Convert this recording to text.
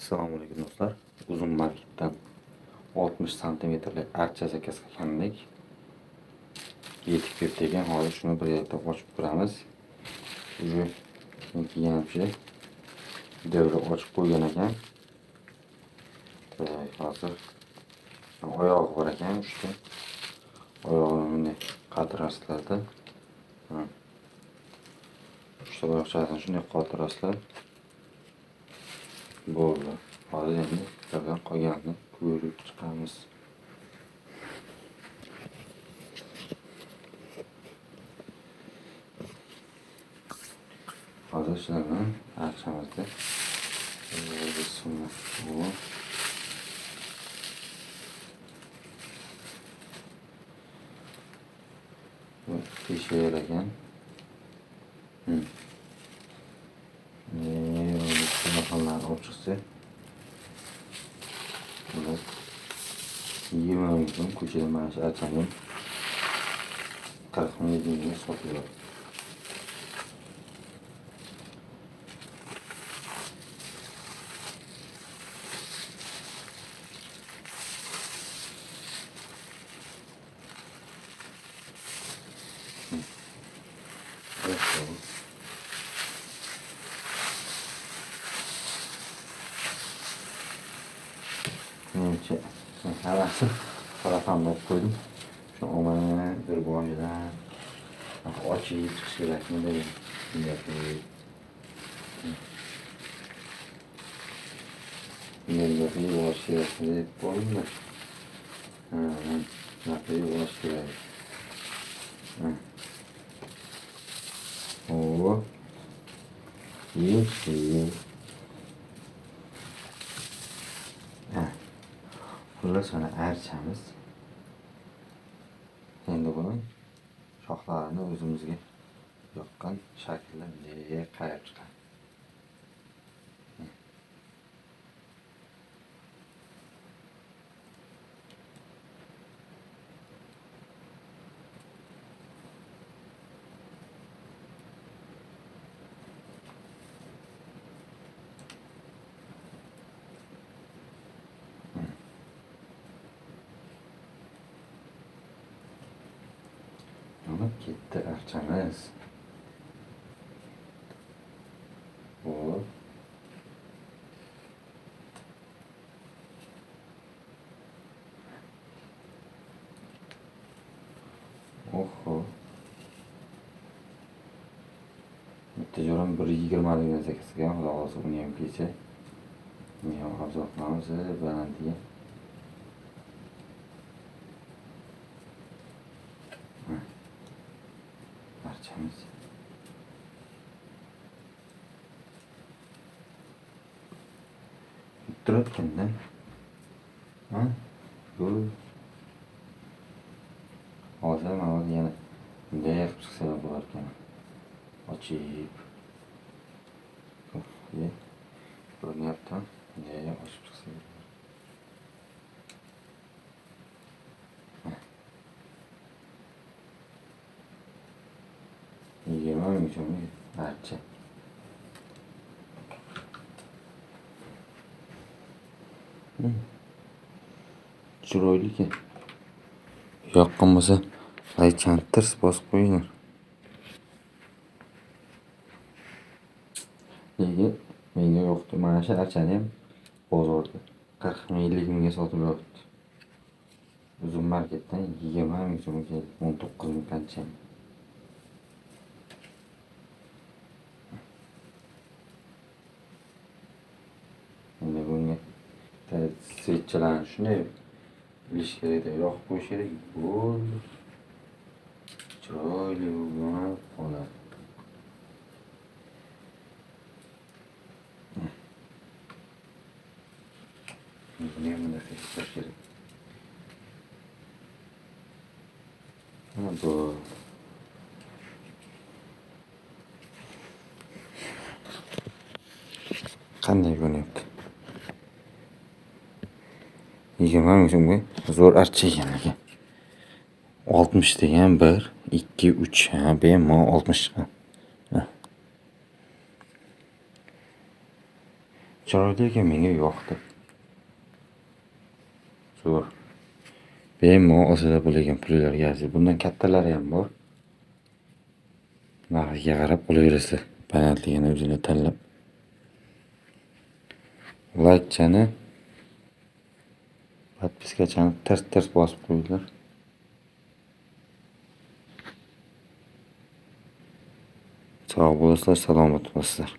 Assalomu alaykum do'stlar. Uzun marketdan 60 santimetrlik archa zakaz qilgandik. Yetib keldi ekan. Hozir shuni birgalikda ochib ko'ramiz. Уже kiygancha devri ochib qo'ygan ekan. Hozir oyog'i bor ekan, uchta. Oyog'ini qatirasizlarda. Uchta oyoqchasini shunday qatirasizlar. Bo'ldi. Hozir endi birdan qolganini ko'rib chiqamiz. Hozir shularni archamizda bu teshayaragan. Telefonlar olib chiqsa, bular 20 ming so'm ko'chada mana shu archani 40 mingga sotiladi. Menimcha havasi parafanlab qo'ydim. Shu omani bir boshidan ochib chiqish kerakmi degan niyatda. Menga yuvish kerakmi deb qo'ydim. Yuvish kerak. Yeyib. Xullas mana archamiz. Endi buni shoxlarini o'zimizga yoqqan shaklda qayib chiqadi. Ketdi archamiz. Hop. Oho. Bitta jo'ram 1.20 degan zakazga hozir uni ham kecha. Uni ham hozir qilamiz balandiga. Archamiz. Turayotganda. Bu hozir mana yana bunday qilib chiqsa bo'lar ekan. Ochib. Ko'rinyapti. Bunday ochib chiqsa. Yemam uchun archa. Chiroyli ekan. Yoqqan bo'lsa, laychani tirs bosib qo'yinglar. Menga yoqdi. Mana shu archani ham bozorda 40 ming 50 mingga sotib yotibdi. Uzun marketdan 20 ming so'mga keldi. 19 ming qancha. Endi bunga switchlarni shunday bilish kerak, yoqib qo'yish kerak. Bo'ldi. Chiroyli bo'lib qoladi. Buni ham bunday qilish kerak. Bu qanday ko'ryapti? 20 ming so'mga zo'r archa ekan. 60 degan 1, 2, 3. Bemalol 60 chiqqan. Chiroyli ekan, menga yoqdi. Zo'r. Bemalol olsa bo'lagan pullarga arziydi. Bundan kattalari ham bor. Narxiga qarab olaverasiz. Balandligini o'zini tanlab. Laykchani, podpiskachani ters bosib qo'yinglar. Sog' bo'lasizlar, salomat bo'lasizlar.